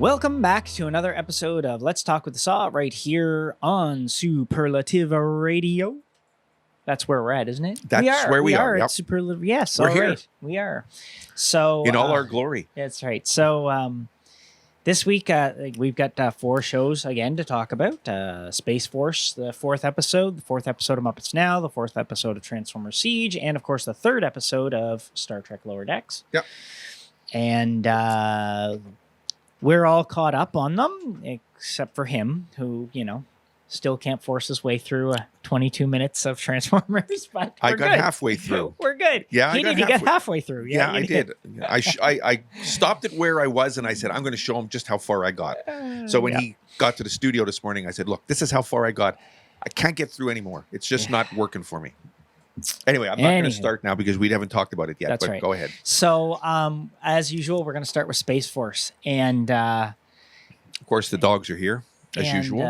Welcome back to another episode of Let's Talk with the Saw right here on Superlative Radio. That's where we're at, isn't it? That's where we are. At Yep. Superlative. Yes, We're all here. right. We are. So In all our glory. That's right. So this week we've got 4 shows again to talk about. Space Force, the 4th episode of Muppets Now, the 4th episode of Transformers Siege, and of course the 3rd episode of Star Trek Lower Decks. Yep. And we're all caught up on them, except for him, who, still can't force his way through 22 minutes of Transformers. But I got halfway through. We're good. Yeah, he did get halfway through. Yeah, I did. I stopped at where I was, and I said, I'm going to show him just how far I got. So when he got to the studio this morning, I said, look, this is how far I got. I can't get through anymore. It's just not working for me. Anyway, I'm not going to start now because we haven't talked about it yet. That's but right. Go ahead. So, as usual, we're going to start with Space Force. And of course, the dogs are here, as usual.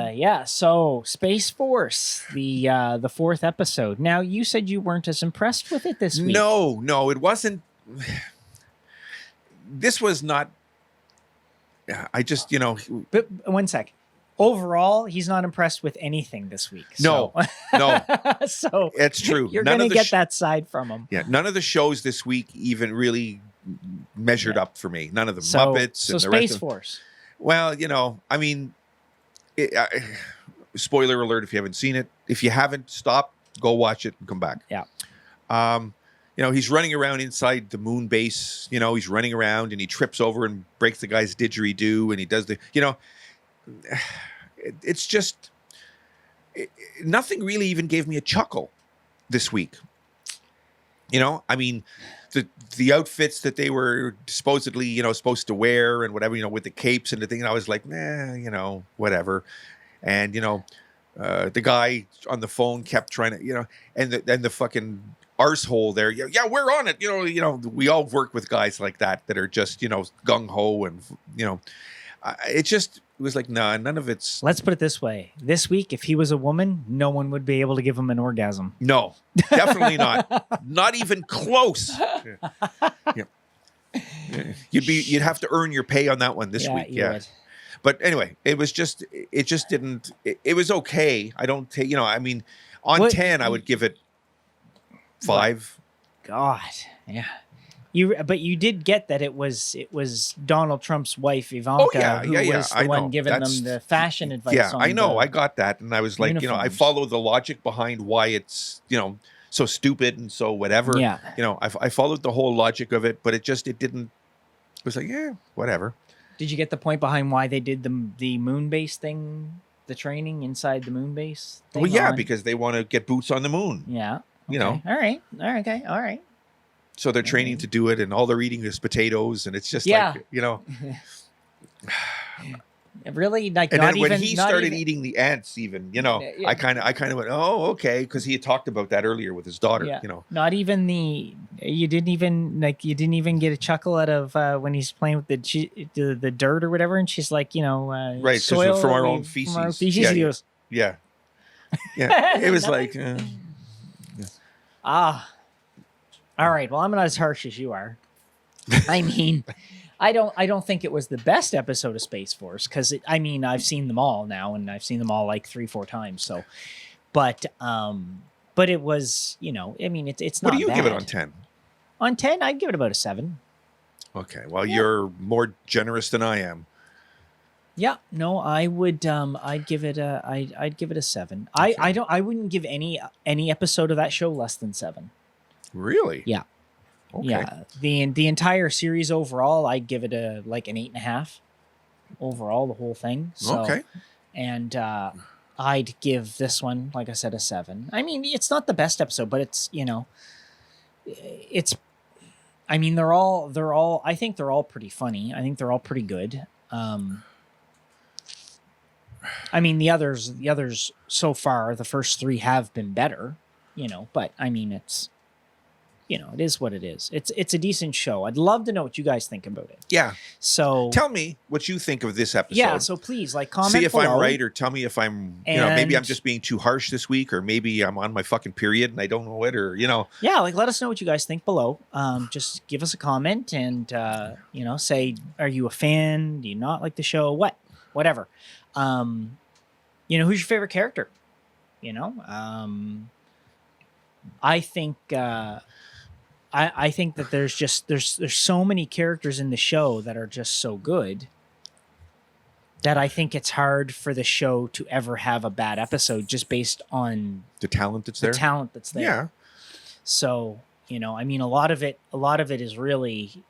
So Space Force, the 4th episode. Now, you said you weren't as impressed with it this week. No, it wasn't. This was not. I just, But one sec. Overall, he's not impressed with anything this week. No. So it's true. You're going to get that side from him. Yeah, none of the shows this week even really measured up for me. None of the Muppets. So and the Space rest Force. Well, I mean, spoiler alert if you haven't seen it. If you haven't, stop, go watch it, and come back. Yeah. He's running around inside the moon base. He's running around and he trips over and breaks the guy's didgeridoo, and he does it's just nothing really even gave me a chuckle this week. I mean, the outfits that they were supposedly, supposed to wear and whatever, with the capes and the thing. And I was like, whatever. And, the guy on the phone kept trying to, and the fucking arsehole there. Yeah, we're on it. We all work with guys like that are just, gung ho. And, it was like, nah, none of it's. Let's put it this way. This week, if he was a woman, no one would be able to give him an orgasm. No, definitely not. Not even close. Yeah. You'd have to earn your pay on that one this week. Yeah. Would. But anyway, it just didn't, it was okay. I don't take, I mean, on 10, I would give it 5. God. Yeah. But you did get that it was Donald Trump's wife Ivanka who was the one giving them the fashion advice. Yeah, I know. I got that, and I was like, I follow the logic behind why it's so stupid and so whatever. Yeah. I followed the whole logic of it, but it didn't. It was like, yeah, whatever. Did you get the point behind why they did the moon base thing, the training inside the moon base thing? Well, yeah, because they want to get boots on the moon. Yeah. Okay. All right. Okay. All right. So they're training to do it, and all they're eating is potatoes, and it's just like, really, like, and not then when even, he not started even, eating the ants, even I kind of went, oh, okay, because he had talked about that earlier with his daughter. Not even you didn't even get a chuckle out of when he's playing with the dirt or whatever, and she's like, right, soil from our own feces. From our feces. He goes, yeah. It was like, all right. Well, I'm not as harsh as you are. I mean, I don't think it was the best episode of Space Force because I've seen them all now, and I've seen them all like 3-4 times. So, but it was, it's not. What do you bad. give it on 10? On 10, I'd give it about a 7. Okay. Well, you're more generous than I am. Yeah. No, I would. I'd give it a 7. Okay. I wouldn't give any episode of that show less than 7. Really? Yeah. Okay. Yeah. The entire series overall, I'd give it an 8.5. Overall, the whole thing. So, okay. And I'd give this one, like I said, a 7. I mean, it's not the best episode, but it's it's. I mean, they're all. I think they're all pretty funny. I think they're all pretty good. I mean, the others so far, the first 3 have been better, but I mean, it's. you know, it is what it is. It's a decent show. I'd love to know what you guys think about it. Yeah. So Tell me what you think of this episode. yeah, so please like comment See if below. I'm right, or tell me if I'm, you know, maybe I'm And- just being too harsh this week, or maybe I'm on my fucking period and I don't know it, or, you know. Yeah, like let us know what you guys think below. Just give us a comment and you know, say, are you a fan? Do you not like the show? Whatever. You know, who's your favorite character? You know, I think I think that there's so many characters in the show that are just so good that I think it's hard for the show to ever have a bad episode just based on The talent that's the there. talent that's there. Yeah. So, you know, I mean, a lot of it is really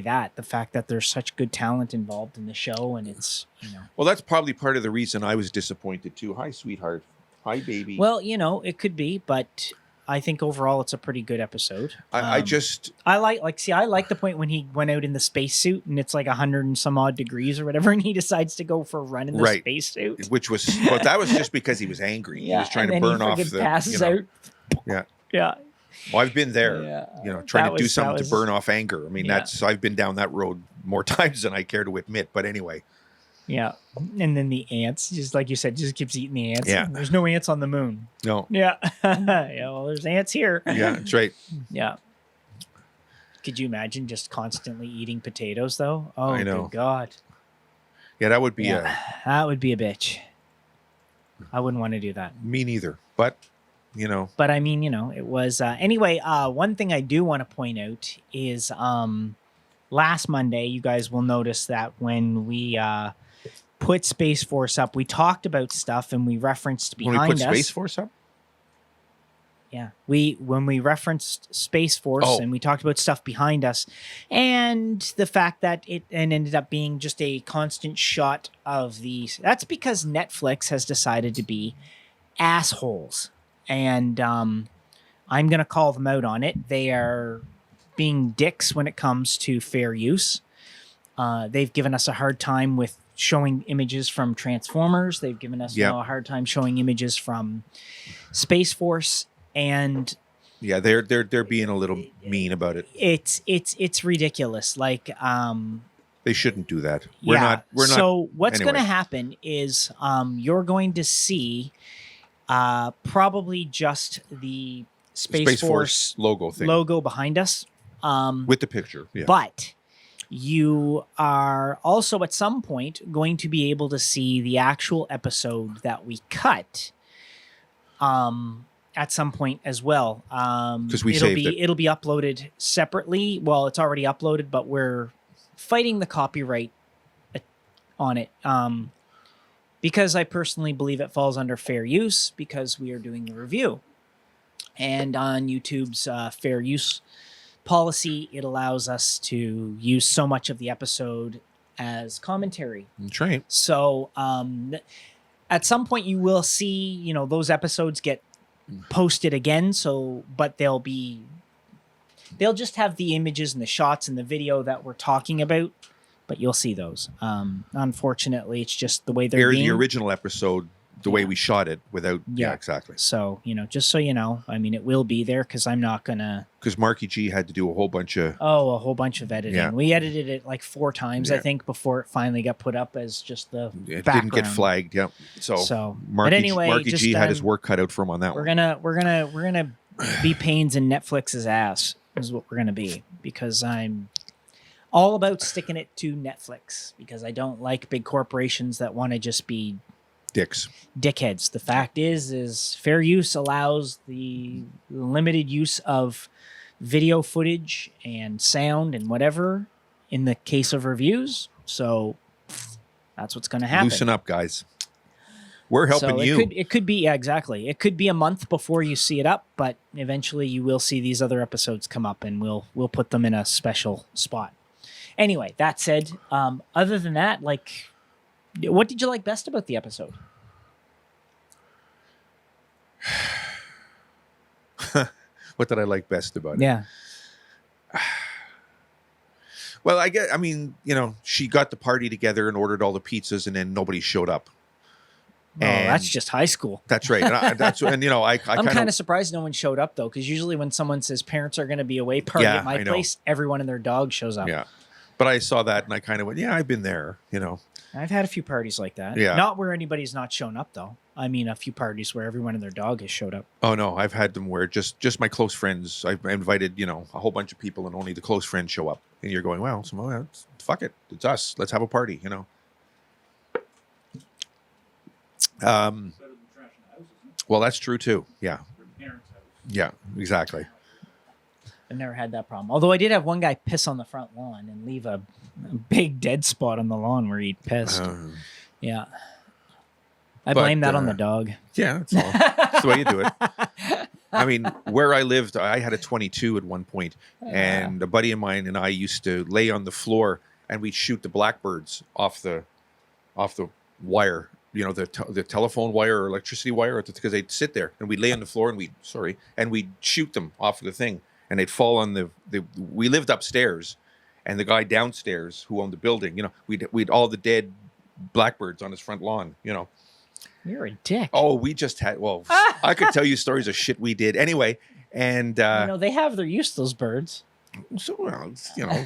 that, the fact that there's such good talent involved in the show, and it's, you know. Well, that's probably part of the reason I was disappointed too. Hi, sweetheart. Hi, baby. Well, you know, it could be, but I think overall it's a pretty good episode. I like the point when he went out in the spacesuit and it's like 100 and some odd degrees or whatever, and he decides to go for a run in the Right. spacesuit. which was, but that was just because he was angry. He was trying to and then burn he off friggin' the. passes you know, out. Yeah. Yeah. Well, I've been there. Yeah. You know, trying to do That something was- to burn off anger. I mean, Yeah. I've been down that road more times than I care to admit. But anyway. Yeah. And then the ants, just like you said, just keeps eating the ants. Yeah. There's no ants on the moon. No. Yeah. Yeah. Well, there's ants here. Yeah, that's right. Yeah. Could you imagine just constantly eating potatoes, though? Oh, I know. good God. Yeah, that would be That would be a bitch. I wouldn't want to do that. me neither. But, you know. But I mean, you know, it was anyway. One thing I do want to point out is last Monday, you guys will notice that when we put Space Force up, we talked about stuff and we referenced behind When we put us. Space Force up? Yeah, when we referenced Space Force Oh. and we talked about stuff behind us, and the fact that it ended up being just a constant shot of these. That's because Netflix has decided to be assholes, and I'm gonna call them out on it. They are being dicks when it comes to fair use. They've given us a hard time with showing images from Transformers. They've given us Yeah. a hard time showing images from Space Force. And Yeah, they're being a little mean about it. it's ridiculous. Like They shouldn't do that. We're yeah. not. So what's anyway. going to happen is you're going to see probably just the Space Force logo thing logo behind us. with the picture. Yeah. But you are also at some point going to be able to see the actual episode that we cut. At some point as well. 'Cause we it'll saved be it. it'll be uploaded separately. Well, it's already uploaded, but we're fighting the copyright on it. Because I personally believe it falls under fair use because we are doing the review. And on YouTube's fair use policy, it allows us to use so much of the episode as commentary. That's right. So at some point you will see, you know, those episodes get posted again. So, but they'll just have the images and the shots and the video that we're talking about, but you'll see those. Unfortunately, it's just the way they're Air being. the original episode the way Yeah. we shot it without. Yeah, Yeah. exactly. So, you know, just so you know, I mean, it will be there because I'm not gonna. Because Marky G had to do a whole bunch of. Oh, a whole bunch of editing. Yeah. We edited it like 4 times, I Yeah. think, before it finally got put up as just the It background. didn't get flagged. Yeah. So, So, Marky, but anyway, Marky just, G had his work cut out for him on that we're one. gonna be pains in Netflix's ass is what we're gonna be, because I'm all about sticking it to Netflix because I don't like big corporations that want to just be Dicks. dickheads. The fact is fair use allows the limited use of video footage and sound and whatever in the case of reviews. So that's what's going to happen. Loosen up, guys. We're helping So you. It could be, yeah, exactly. It could be a month before you see it up, but eventually you will see these other episodes come up and we'll put them in a special spot. Anyway, that said, other than that, like, what did you like best about the episode? What did I like best about it? Yeah. Well, I mean, you know, she got the party together and ordered all the pizzas, and then nobody showed up. that's just high school. That's right. And you know, I I'm kind of surprised no one showed up though, because usually when someone says parents are going to be away party at my place, everyone and their dog shows up. Yeah, but I saw that and I kind of went, yeah, I've been there. You know, I've had a few parties like that. Yeah, not where anybody's not shown up though. I mean, a few parties where everyone and their dog has showed up. Oh no, I've had them where just my close friends. I've invited, you know, a whole bunch of people and only the close friends show up. And you're going, well, fuck it, it's us. Let's have a party. You know. Well, that's true too. Yeah. Yeah, exactly. I've never had that problem. Although I did have one guy piss on the front lawn and leave a big dead spot on the lawn where he'd pissed. Yeah. I blame that on the dog. Yeah, that's the way you do it. I mean, where I lived, I had a 22 at one point, and a buddy of mine and I used to lay on the floor and we'd shoot the blackbirds off the wire, you know, the telephone wire or electricity wire, because they'd sit there and we'd lay on the floor and we'd shoot them off of the thing, and they'd fall on we lived upstairs, and the guy downstairs who owned the building, you know, we'd all the dead blackbirds on his front lawn, you know. You're a dick. Oh, we just had, I could tell you stories of shit we did. Anyway, and... you know, they have their use, those birds. So, well, you know...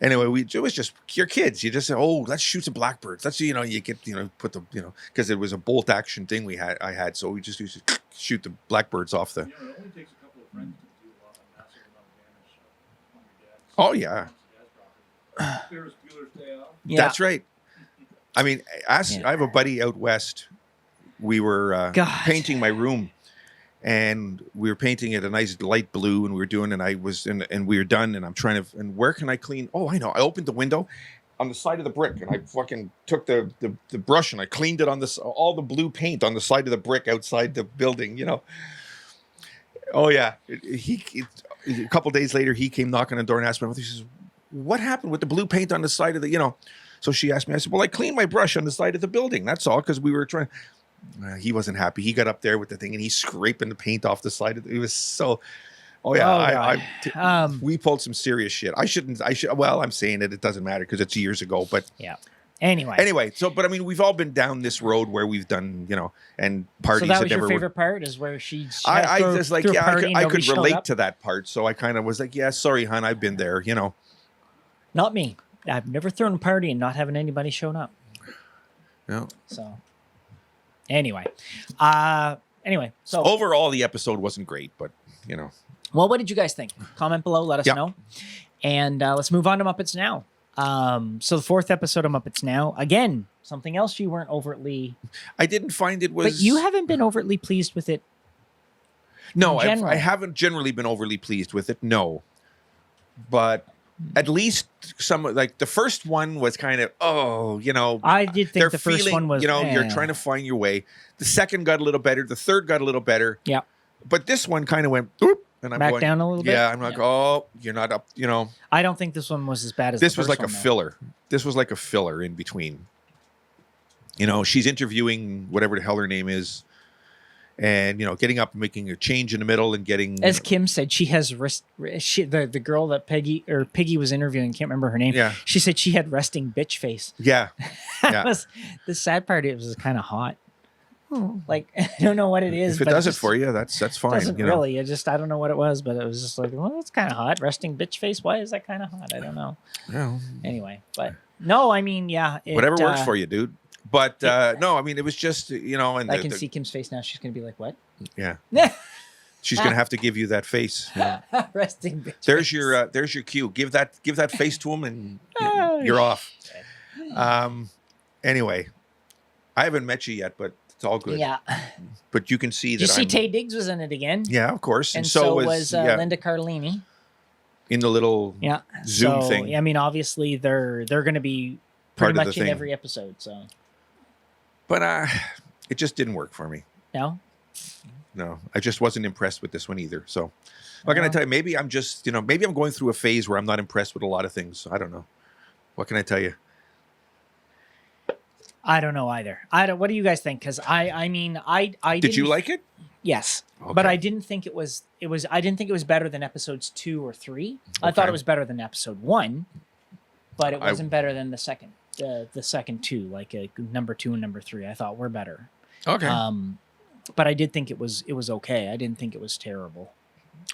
Anyway, it was just, your kids. You just say, oh, let's shoot some blackbirds. Let's, you know, you get, you know, put the, you know, because it was a bolt action thing I had. So we just used to shoot the blackbirds off the... You know, it only takes a couple of friends to do a massive amount of damage on your dad's. Oh, yeah. Ferris Bueller's Day Off. Yeah. That's right. I mean, I have a buddy out west. We were painting my room, and we were painting it a nice light blue, and we were doing, and we were done, and I'm trying to, and where can I clean? Oh, I know. I opened the window on the side of the brick, and I fucking took the brush and I cleaned it on all the blue paint on the side of the brick outside the building, you know. Oh yeah. A couple days later, he came knocking on the door and asked me, he says, what happened with the blue paint on the side of the, you know? So she asked me, I said, well, I cleaned my brush on the side of the building. That's all, because we were trying. He wasn't happy. He got up there with the thing and he's scraping the paint off the side of it. It was so. Oh yeah, we pulled some serious shit. I should. Well, I'm saying it doesn't matter because it's years ago. But yeah. Anyway. So, but I mean, we've all been down this road where we've done, you know, and parties. So that was your favorite part, is where she I was like, yeah, I could relate to that part. So I kind of was like, yeah, sorry, hon, I've been there, you know. Not me. I've never thrown a party and not having anybody shown up. No. So. Anyway, so overall the episode wasn't great, but you know. Well, what did you guys think? Comment below, let us know. And let's move on to Muppets Now. So the 4th episode of Muppets Now, again, something else you weren't overtly. I didn't find it was. But you haven't been overtly pleased with it. No, I haven't generally been overly pleased with it. No, but at least some, like the first one was kind of, you know, I did think the first one was, you know, you're trying to find your way. The second got a little better. The third got a little better. Yeah. But this one kind of went, whoop, and I'm back going, down a little bit. Yeah, I'm like, oh, you're not up, you know. I don't think this one was as bad as this the was first like one, a filler. This was like a filler in between. You know, she's interviewing whatever the hell her name is. And, you know, getting up and making a change in the middle and getting... As Kim said, she has... the girl that Piggy was interviewing, can't remember her name. Yeah. She said she had resting bitch face. Yeah. Yeah. The sad part, it was kind of hot. Like, I don't know what it is. If it does it for you, that's fine. Doesn't you know? really. I don't know what it was, but it was just like, well, it's kind of hot. Resting bitch face. Why is that kind of hot? I don't know. Yeah. Anyway, but no, I mean, yeah. Whatever works for you, dude. But no, I mean, it was just, you know, and I can see Kim's face now. She's gonna be like, "What?" Yeah, she's gonna have to give you that face. You know? Resting bitch. There's face. There's your cue. Give that face to him, and you're off. Anyway, I haven't met you yet, but it's all good. Yeah. But you can see that. Did you see Tay Diggs was in it again? Yeah, of course. And so was Linda Cardellini in the little Zoom thing. I mean, obviously they're going to be pretty much in every episode. So. But it just didn't work for me. No? No, I just wasn't impressed with this one either. So, what can I tell you? Maybe I'm just, you know, maybe I'm going through a phase where I'm not impressed with a lot of things. I don't know. What can I tell you? I don't know either. What do you guys think? Because I mean, did you like it? Yes, okay. But I didn't think it was. I didn't think it was better than episodes 2 or 3. Okay. I thought it was better than episode 1, but it wasn't better than the second. The second 2, like number 2 and number 3, I thought were better. Okay. But I did think it was okay. I didn't think it was terrible.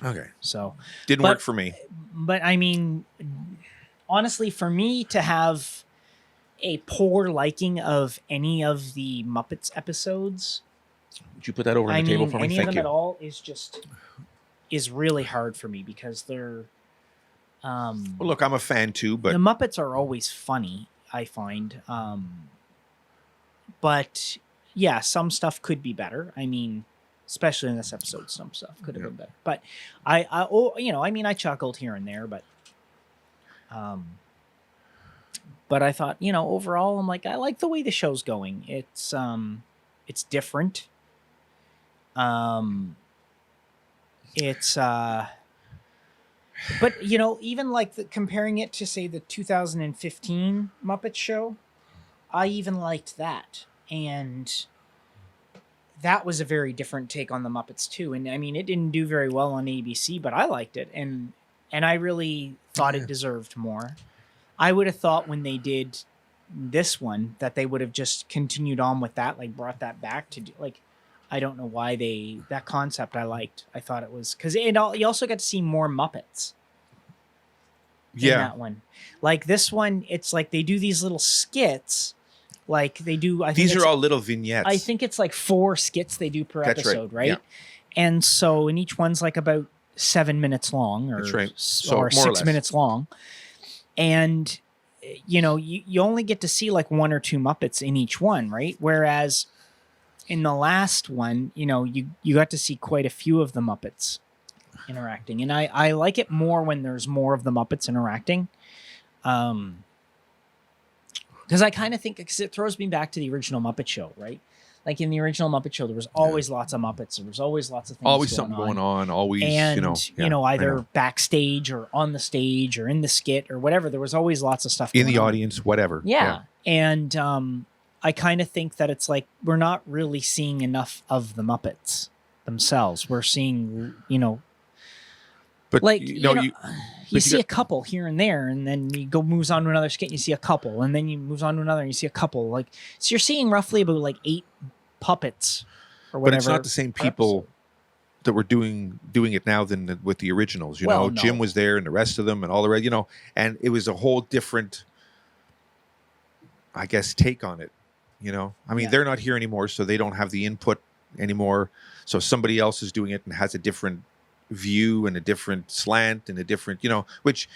Okay. So Didn't work for me. But I mean, honestly, for me to have a poor liking of any of the Muppets episodes, Would you put that over on the table for me? any Thank of them you. at all is really hard for me because they're. Well, look, I'm a fan too, but the Muppets are always funny, I find. But yeah, some stuff could be better. I mean, especially in this episode, some stuff could have been better. But I chuckled here and there, but I thought, overall, I'm like, I like the way the show's going. It's different. But even like comparing it to say the 2015 Muppet show, I even liked that, and that was a very different take on the Muppets too. And I mean, it didn't do very well on ABC, but I liked it, and I really thought it deserved more. I would have thought when they did this one that they would have just continued on with that, like brought that back to do, like, I don't know why that concept I liked. I thought it was because you also got to see more Muppets. In that one, like this one, it's like they do these little skits, like they do. I think these are all little vignettes. I think it's like 4 skits they do per episode, right? Yeah. And so, and each one's like about 7 minutes long, or That's right. So or more or 6 less. minutes long, and you only get to see like 1 or 2 Muppets in each one, right? Whereas in the last one, you got to see quite a few of the Muppets interacting, and I like it more when there's more of the Muppets interacting, because I kind of think, because it throws me back to the original Muppet Show, right? Like in the original Muppet Show, there was always lots of Muppets. There was always lots of things. Always something going on. Always, and either I backstage or on the stage or in the skit or whatever. There was always lots of stuff in going the on. audience, whatever. Yeah. And I kind of think that it's like we're not really seeing enough of the Muppets themselves. We're seeing, But like you see a couple here and there, and then you moves on to another skit, and you see a couple, and then you moves on to another, and you see a couple. Like, so you're seeing roughly about like 8 puppets or whatever. But it's not the same people that were doing it now than with the originals. Well, no. Jim was there, and the rest of them, and all the rest. And it was a whole different, I guess, take on it. I mean, they're not here anymore, so they don't have the input anymore. So somebody else is doing it and has a different view and a different slant and a different, which,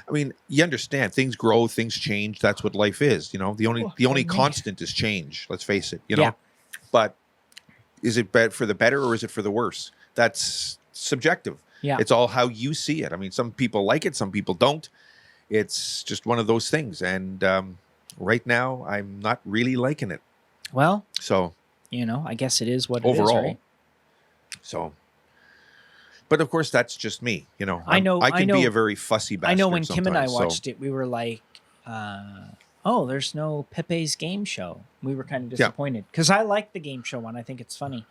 I mean, you understand, things grow, things change. That's what life is. The only constant is change. Let's face it. Yeah. But is it bad for the better or is it for the worse? That's subjective. Yeah. It's all how you see it. I mean, some people like it, some people don't. It's just one of those things. And right now, I'm not really liking it. Well, so I guess it is what overall. it is, right? So, but of course, that's just me. I know. I can be a very fussy bastard. I know when Kim and I sometimes, watched it, we were like, "Oh, there's no Pepe's game show." We were kind of disappointed because I like the game show one. I think it's funny.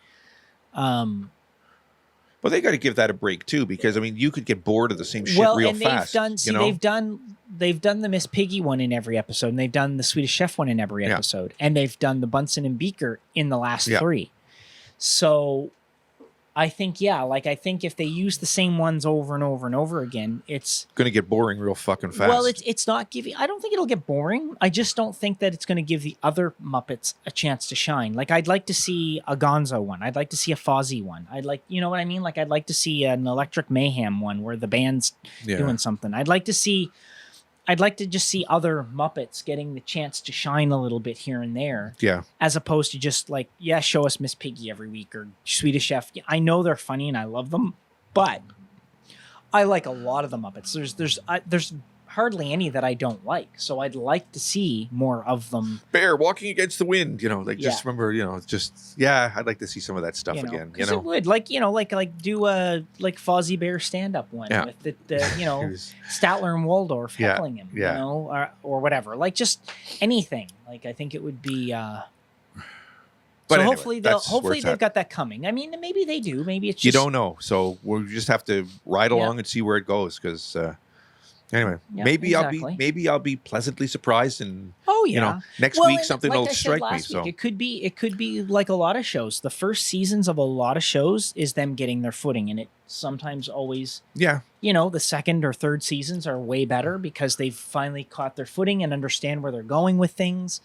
Well, they got to give that a break too, because I mean, you could get bored of the same shit real fast. They've done the Miss Piggy one in every episode, and they've done the Swedish Chef one in every episode, and they've done the Bunsen and Beaker in the last 3. So I think, I think if they use the same ones over and over and over again, it's going to get boring real fucking fast. Well, it's not giving. I don't think it'll get boring. I just don't think that it's going to give the other Muppets a chance to shine. Like, I'd like to see a Gonzo one. I'd like to see a Fozzie one. I'd like, you know what I mean? Like, I'd like to see an Electric Mayhem one where the band's doing something. I'd like to just see other Muppets getting the chance to shine a little bit here and there. Yeah. As opposed to just like, show us Miss Piggy every week or Swedish Chef. I know they're funny and I love them, but I like a lot of the Muppets. There's hardly any that I don't like. So I'd like to see more of them. Bear walking against the wind, just remember, I'd like to see some of that stuff again. It would do a Fozzie Bear stand-up one with the Statler and Waldorf heckling him, or whatever. Like just anything. Like I think it would be But so anyway, hopefully they've got that coming. I mean, maybe they do. Maybe it's just... You don't know. So we'll just have to ride along and see where it goes because Anyway, Yeah, maybe exactly. I'll be pleasantly surprised, and Oh yeah. you know, next Well, week and something like will I said strike me. last week, So it could be like a lot of shows. The first seasons of a lot of shows is them getting their footing, and it sometimes always, yeah, the second or third seasons are way better because they've finally caught their footing and understand where they're going with things.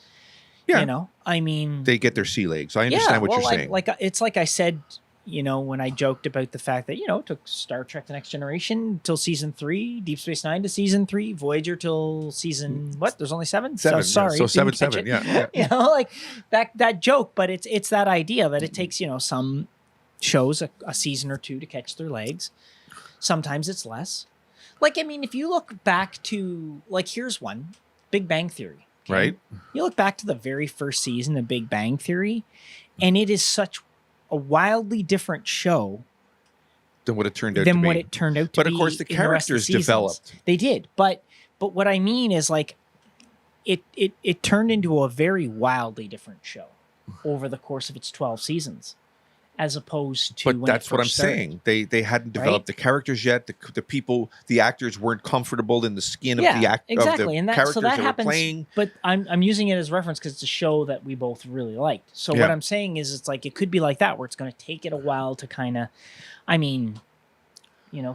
yeah, I mean, they get their sea legs. I yeah. understand what Well, you're saying. it's like I said, when I joked about the fact that it took Star Trek: The Next Generation till season 3, Deep Space Nine to season 3, Voyager till season what? There's only 7. Seven, So sorry, yeah. So didn't catch 7, it. yeah. Like that joke, but it's that idea that it takes some shows a season or two to catch their legs. Sometimes it's less. Like, I mean, if you look back to, like, here's one, Big Bang Theory. Okay? Right. You look back to the very first season of Big Bang Theory, and it is such a wildly different show Than what it turned out than to be. what it turned out to But be. of course, the in the rest of characters seasons. developed. They did, but what I mean is, like, it turned into a very wildly different show over the course of its 12 seasons, as opposed to. But when that's it what I'm first started. saying. They hadn't developed the characters yet. The people, the actors weren't comfortable in the skin of the exactly, of and the that characters so that they happens. were playing. But I'm using it as reference because it's a show that we both really liked. So Yeah. what I'm saying is, it's like it could be like that, where it's going to take it a while to kind of,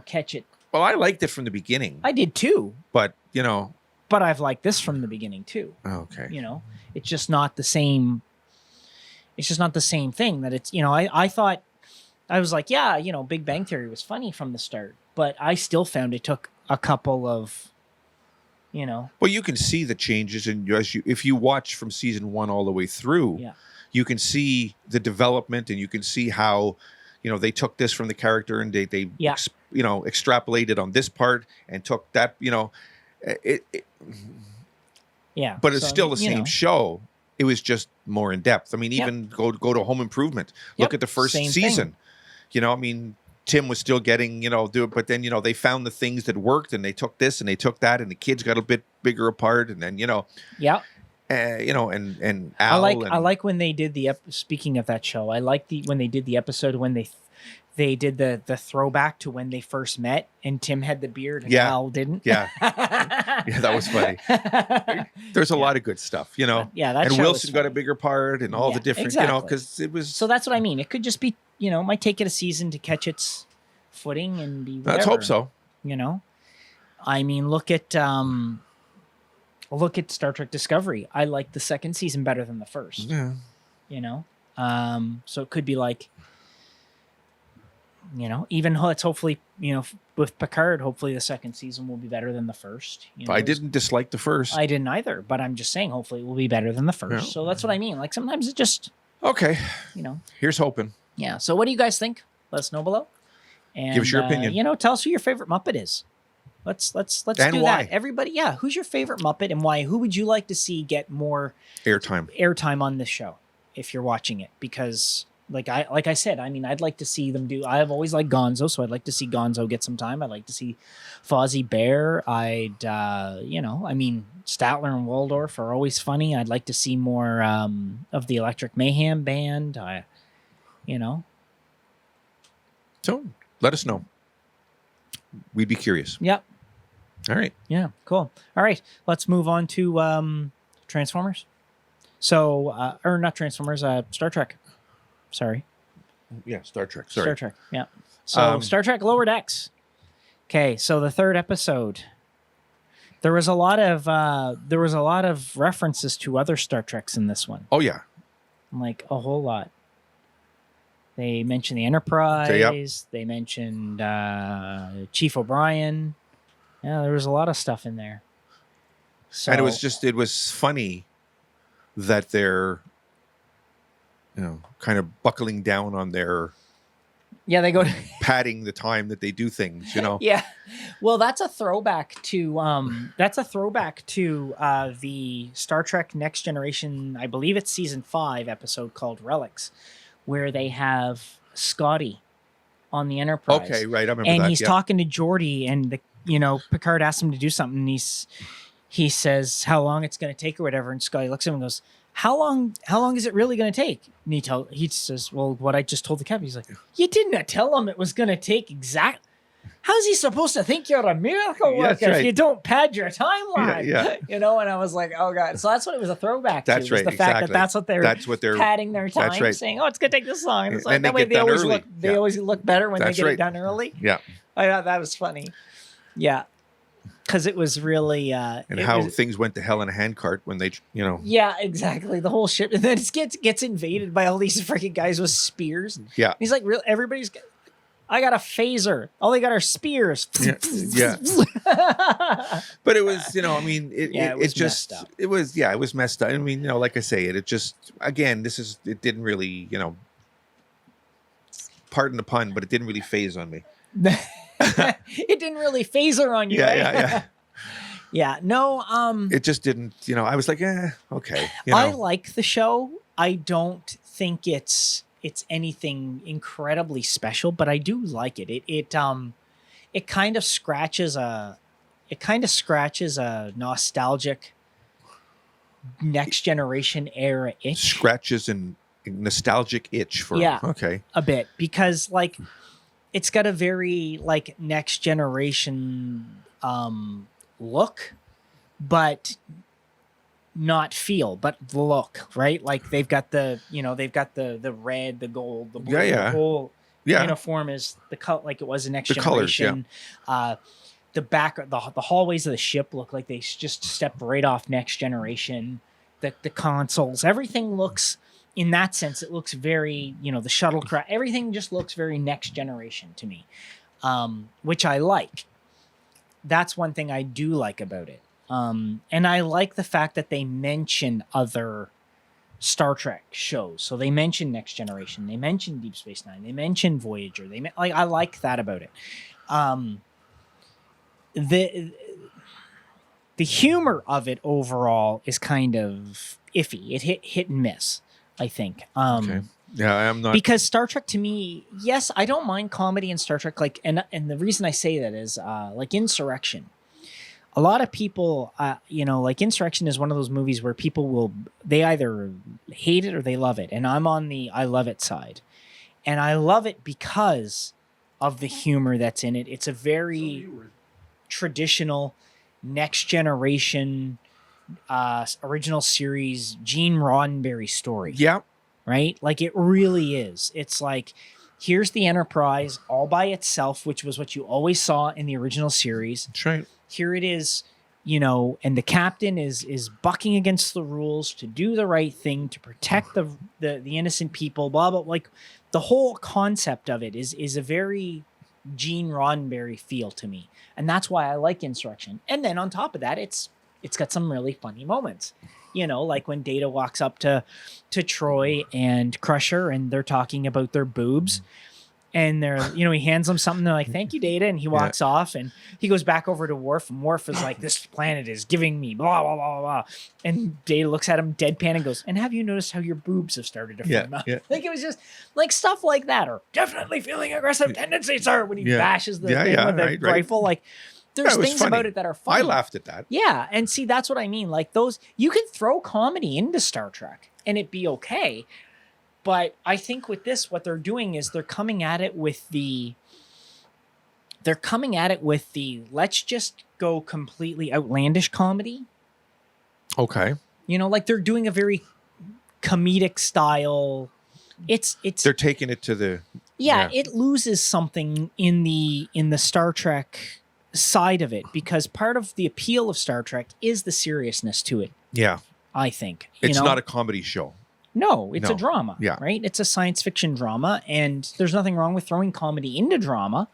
catch it. Well, I liked it from the beginning, I did too, but but I've liked this from the beginning too. okay. It's just not the same. It's just not the same thing that it's. I thought, I was like, yeah, Big Bang Theory was funny from the start, but I still found it took a couple of. Well, you can see the changes, and if you watch from season 1 all the way through, Yeah. you can see the development, and you can see how, they took this from the character and they Yeah. extrapolated on this part and took that, Yeah, but it's so, still the same show. It was just more in depth. I mean, even go to Home Improvement. Look Yep, at the first same season. Tim was still getting, do it, but then, they found the things that worked, and they took this and they took that, and the kids got a bit bigger apart, and then, Yeah. and Al. I like when they did speaking of that show. I like when they did the episode when they did the throwback to when they first met, and Tim had the beard and Al didn't. Yeah. Yeah, that was funny. There's a lot of good stuff, Yeah, that and show Wilson was got a funny. bigger part, and all the different, exactly. because it was. So that's what I mean. It could just be, it might take it a season to catch its footing and be whatever. Let's hope so. I mean, look at Star Trek Discovery. I like the second season better than the first. Yeah. So it could be like, even let's hopefully, with Picard, hopefully the second season will be better than the first. I didn't dislike the first. I didn't either, but I'm just saying hopefully it will be better than the first. Yeah. So that's what I mean. Like sometimes it just, Okay. Here's hoping. yeah. So what do you guys think? Let us know below. And, Give us your opinion. Tell us who your favorite Muppet is. Let's And do why. that. Everybody, yeah. Who's your favorite Muppet and why? Who would you like to see get more Airtime. on this show if you're watching it? Because like I said, I mean, I'd like to see them do. I've always liked Gonzo, so I'd like to see Gonzo get some time. I'd like to see Fozzie Bear. I mean, Statler and Waldorf are always funny. I'd like to see more of the Electric Mayhem Band. So let us know. We'd be curious. Yep. All right. Yeah. Cool. All right. Let's move on to Transformers. So, or not Transformers. Star Trek. Sorry. Yeah, Star Trek. Sorry. Star Trek. Yeah. So Star Trek Lower Decks. Okay. So the third episode. There was a lot of references to other Star Treks in this one. Oh yeah. Like a whole lot. They mentioned the Enterprise. Yep. They mentioned Chief O'Brien. Yeah, there was a lot of stuff in there. So, And it was funny that they're, kind of buckling down on their yeah, they go to padding the time that they do things, Yeah. Well, that's a throwback to the Star Trek Next Generation, I believe it's season 5 episode called Relics, where they have Scotty on the Enterprise. Okay, right. I remember And that. he's talking to Geordi, and Picard asks him to do something, and he says how long it's going to take or whatever, and Scotty looks at him and goes, How long is it really going to take? And he says, well, what I just told the captain. He's like, you did not tell him it was going to take how's he supposed to think you're a miracle Yeah, worker that's right. if you don't pad your timeline? Yeah. You know, and I was like, oh God. So that's what it was a throwback That's to. Was right, the fact that exactly. that's what they're padding their time, that's right. saying, oh, it's going to take this long. And it's And like, they that way get they done always early. look, they Yeah. always look better when That's they get right. it done early. Yeah. I thought that was funny. Yeah. Because it was really And it how was- things went to hell in a handcart when they, you know. yeah, exactly. The whole ship, and then it gets invaded by all these freaking guys with spears. Yeah. He's like, real. Everybody's. I got a phaser. All they got are spears. Yeah. But it was, you know, I mean, Yeah, it it was just, messed up. it was messed up. I mean, you know, like I say, it just, again, it didn't really, you know, pardon the pun, but it didn't really phase on me. It didn't really phaser on you. Yeah, right? yeah. Yeah. No. It just didn't, you know, I was like, okay. You know, I like the show. I don't think it's anything incredibly special, but I do like it. It kind of scratches a nostalgic next generation era itch scratches and nostalgic itch for, Yeah. okay. a bit, because like it's got a very like next generation look, but not feel, but the look, right? Like they've got the red, the gold, the blue, Yeah. the whole Yeah. uniform is the color like it was in next The colors, generation. The back, the hallways of the ship look like they just stepped right off next generation. The consoles, everything looks, in that sense, it looks very, the shuttlecraft, everything just looks very next generation to me, which I like. That's one thing I do like about it. And I like the fact that they mention other Star Trek shows. So they mention Next Generation, they mention Deep Space Nine, they mention Voyager. I like that about it. The humor of it overall is kind of iffy. It hit and miss, I think. Okay. Yeah, I'm not. Because Star Trek to me, yes, I don't mind comedy in Star Trek. Like, and the reason I say that is like Insurrection. A lot of people, like Insurrection is one of those movies where people they either hate it or they love it. And I'm on the I love it side. And I love it because of the humor that's in it. It's a very traditional, next generation, original series, Gene Roddenberry story. Yeah. Right? Like it really is. It's like, here's the Enterprise all by itself, which was what you always saw in the original series. That's right. Here it is, and the captain is bucking against the rules to do the right thing, to protect the innocent people, blah, blah. Like the whole concept of it is a very Gene Roddenberry feel to me. And that's why I like Insurrection. And then on top of that, it's got some really funny moments. Like when Data walks up to Troy and Crusher and they're talking about their boobs. And they're, he hands them something. They're like, "Thank you, Data," and he walks off. And he goes back over to Worf, and Worf is like, "This planet is giving me blah blah blah blah." And Data looks at him deadpan and goes, "And have you noticed how your boobs have started to firm up?" Yeah. Like it was just like stuff like that, or definitely feeling aggressive tendencies, sir, when he bashes the thing with the rifle. Like there's it was things funny. about it that are funny. I laughed at that. Yeah, and see, that's what I mean. Like those, you can throw comedy into Star Trek and it be okay. But I think with this, what they're doing is they're coming at it with the let's just go completely outlandish comedy. Okay. Like they're doing a very comedic style. It's They're taking it to the it loses something in the Star Trek side of it, because part of the appeal of Star Trek is the seriousness to it. Yeah. I think It's not a comedy show. No, it's a No. drama, Yeah. right? It's a science fiction drama, and there's nothing wrong with throwing comedy into drama.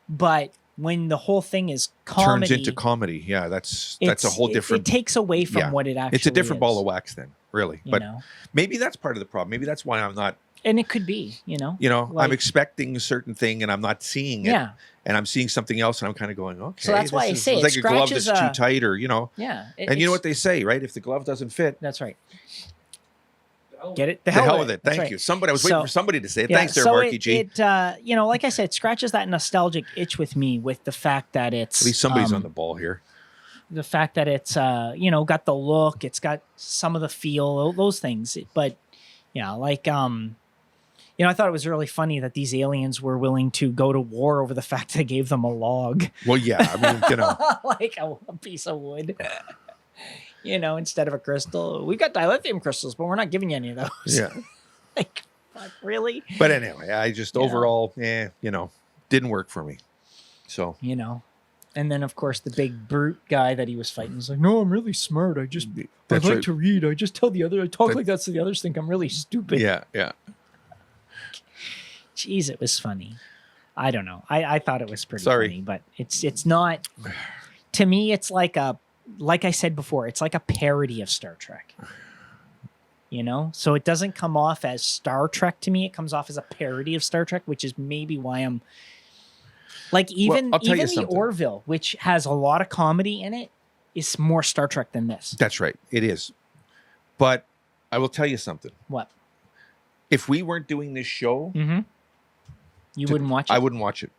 But when the whole thing is comedy, Turns into comedy. Yeah, that's a whole different. It takes away from what it actually. It's a different is, ball of wax then, really. you But know? maybe that's part of the problem. Maybe that's why I'm not. And it could be, I'm like- expecting a certain thing and I'm not seeing it. Yeah. And I'm seeing something else and I'm kind of going, okay. So that's why I say it's it like a glove that's scratches too tight, or Yeah, and you know what they say, right? If the glove doesn't fit, That's right. Oh, Get it? the hell with it. That's Thank right. you. Somebody. I was waiting So- for somebody to say it. Yeah, Thanks, there, so Marky G. It like I said, it scratches that nostalgic itch with me, with the fact that it's At least somebody's on the ball here. the fact that it's got the look, it's got some of the feel, those things. But You know, I thought it was really funny that these aliens were willing to go to war over the fact that I gave them a log. Well, yeah. I mean, you know. Like a piece of wood. You know, instead of a crystal. We've got dilithium crystals, but we're not giving you any of those. Yeah. Like, fuck, really? But anyway, I just overall, you know, didn't work for me. So. You know. And then, of course, the big brute guy that he was fighting was like, no, I'm really smart. I like to read. I just tell I talk like that so the others think I'm really stupid. Yeah, yeah. Jeez, it was funny. I don't know. I thought it was pretty Sorry. funny, but it's not. To me, it's like I said before, it's like a parody of Star Trek. You know? So it doesn't come off as Star Trek to me. It comes off as a parody of Star Trek, which is maybe why I'm like even I'll tell you the something. Orville, which has a lot of comedy in it, is more Star Trek than this. That's right. It is. But I will tell you something. What? If we weren't doing this show, Mm-hmm. You wouldn't watch it? I wouldn't watch it.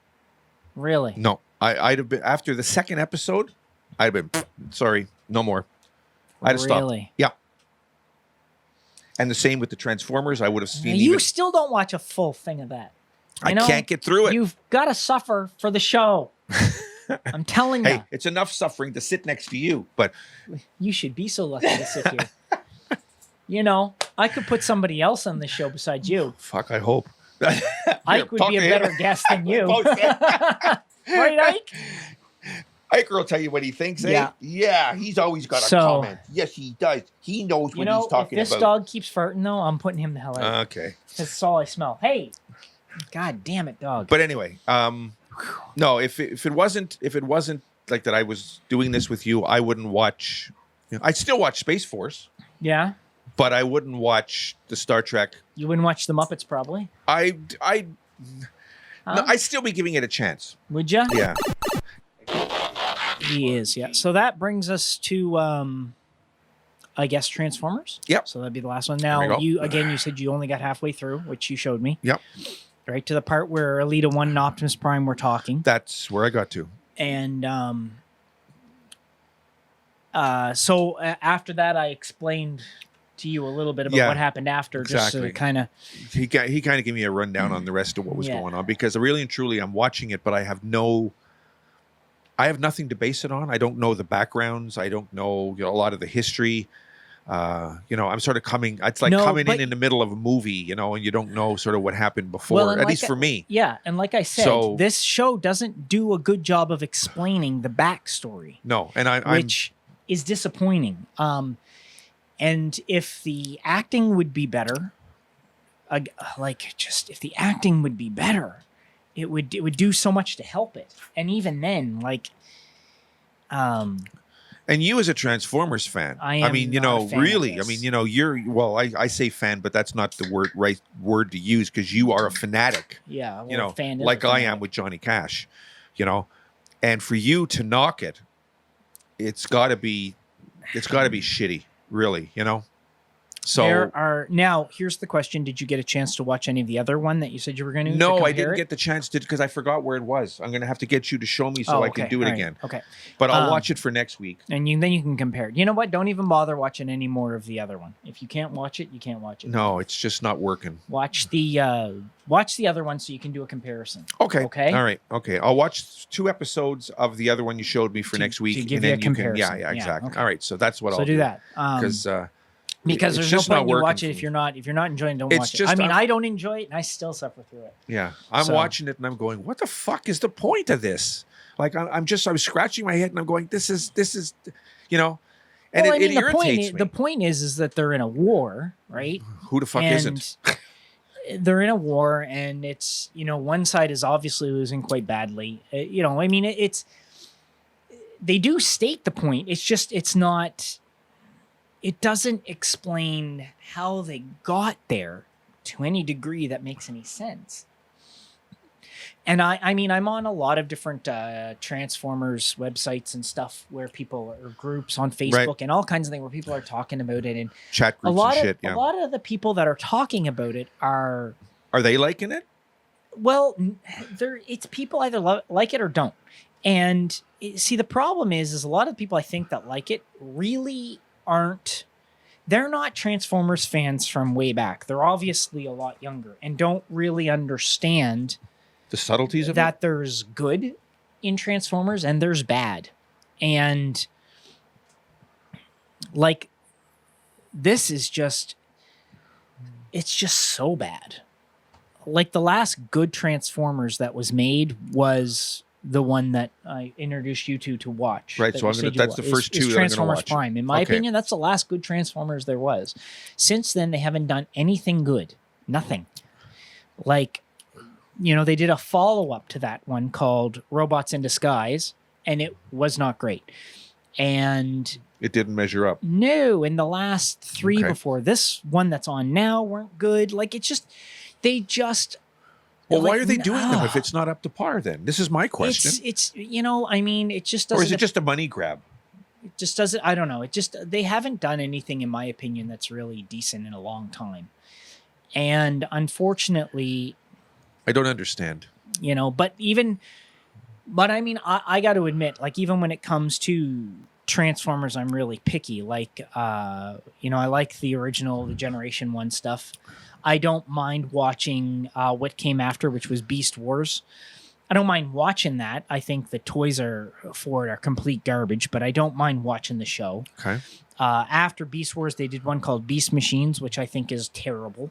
Really? No. I'd have been, after the second episode, I'd have been, sorry, no more. I'd have stopped. Really? Yeah. And the same with the Transformers. I would have seen You still don't watch a full thing of that. I can't get through it. You've got to suffer for the show. I'm telling you. Hey, it's enough suffering to sit next to you, but You should be so lucky to sit here. You know, I could put somebody else on this show besides you. fuck, I hope. Ike would be a better guest than you. Right, Ike? Ike will tell you what he thinks, eh? Yeah. Yeah, he's always got a comment. Yes, he does. He knows You what know, he's if talking this about. dog keeps farting, though, I'm putting him the hell out. Okay. That's all I smell. Hey, God damn it, dog. But anyway, no, if it wasn't like that I was doing this with you, I wouldn't watch. I'd still watch Space Force, Yeah? but I wouldn't watch the Star Trek. You wouldn't watch the Muppets, probably? I'd Huh? still be giving it a chance. Would you? Yeah. He is, yeah. So that brings us to, I guess, Transformers. Yep. So that'd be the last one. There we Now, go. you said you only got halfway through, which you showed me. Yep. Right to the part where Alita 1 and Optimus Prime were talking. That's where I got to. And so after that, I explained to you a little bit about what happened after, just exactly. to kind of... He kind of gave me a rundown on the rest of what was Yeah. going on, because really and truly I'm watching it, but I have nothing to base it on. I don't know the backgrounds. I don't know, a lot of the history. I'm sort of coming. It's like coming in the middle of a movie, and you don't know sort of what happened before. and at like least for me. Yeah, and like I said, So- this show doesn't do a good job of explaining the backstory, No, and I'm which is disappointing. And if the acting would be better, if the acting would be better, it would do so much to help it. And even then, and you as a Transformers fan, I am mean, not a fan of really, this. I mean, I say fan, but that's not the right word to use, because you are a fanatic. yeah, well, fan is like a I fan. am with Johnny Cash, and for you to knock it, it's got to be shitty, really, So now here's the question: did you get a chance to watch any of the other one that you said you were going to? no, I didn't get the chance to, because I forgot where it was. I'm going to have to get you to show me so I can do it again. Okay, But I'll watch it for next week. and then you can compare it. You know what? Don't even bother watching any more of the other one. If you can't watch it, you can't watch it. No, it's just not working. Watch the other one so you can do a comparison. Okay. Okay. All right. Okay. I'll watch 2 episodes of the other one you showed me for To- next week, to give and you a then you can. comparison. Yeah, Yeah, exactly. okay. All right. So that's what So I'll do that. it's Because there's just no not point in you working watch for it me. if you're not enjoying it. Don't It's watch it. just- I mean, I'm- I don't enjoy it, and I still suffer through it. Yeah, I'm So- watching it and I'm going, what the fuck is the point of this? Like, I'm scratching my head and I'm going, this is, and Well, it I mean, irritates me. the point is that they're in a war, right? Who the fuck isn't? They're in a war, and it's one side is obviously losing quite badly. I mean, it's they do state the point. It's just it's not. It doesn't explain how they got there to any degree that makes any sense. And I mean, I'm on a lot of different Transformers websites and stuff where people or groups on Facebook and all kinds of things where people are talking about it. And Chat a groups lot and of shit. Yeah. a lot of the people that are talking about it are Are they liking it? well, it's people either like it or don't. And see, the problem is a lot of people I think that like it really aren't. they're not Transformers fans from way back. They're obviously a lot younger and don't really understand The subtleties of that there's good in Transformers and there's bad. And like, this is just, it's just so bad. Like, the last good Transformers that was made was the one that I introduced you to watch. Right, that so you I'm gonna- said you that's the is- first is two that I'm gonna Transformers watch. Prime. In my Okay. opinion, that's the last good Transformers there was. Since then, they haven't done anything good. Nothing. Like, you know, they did a follow-up to that one called Robots in Disguise, and it was not great. And it didn't measure up. no, and the last three Okay. before this one that's on now weren't good. Like, it's just, they just... Well, why like, are they doing them if ah. it's not up to par then? This is my question. It's you know, I mean, it just doesn't... Or is it just a money grab? It just doesn't... I don't know. It just... They haven't done anything, in my opinion, that's really decent in a long time. And unfortunately... I don't understand. You know, but I mean, I got to admit, like, even when it comes to Transformers, I'm really picky. Like, you know, I like the original, the Generation 1 stuff. I don't mind watching what came after, which was Beast Wars. I don't mind watching that. I think the toys for it are complete garbage, but I don't mind watching the show. Okay. After Beast Wars, they did one called Beast Machines, which I think is terrible.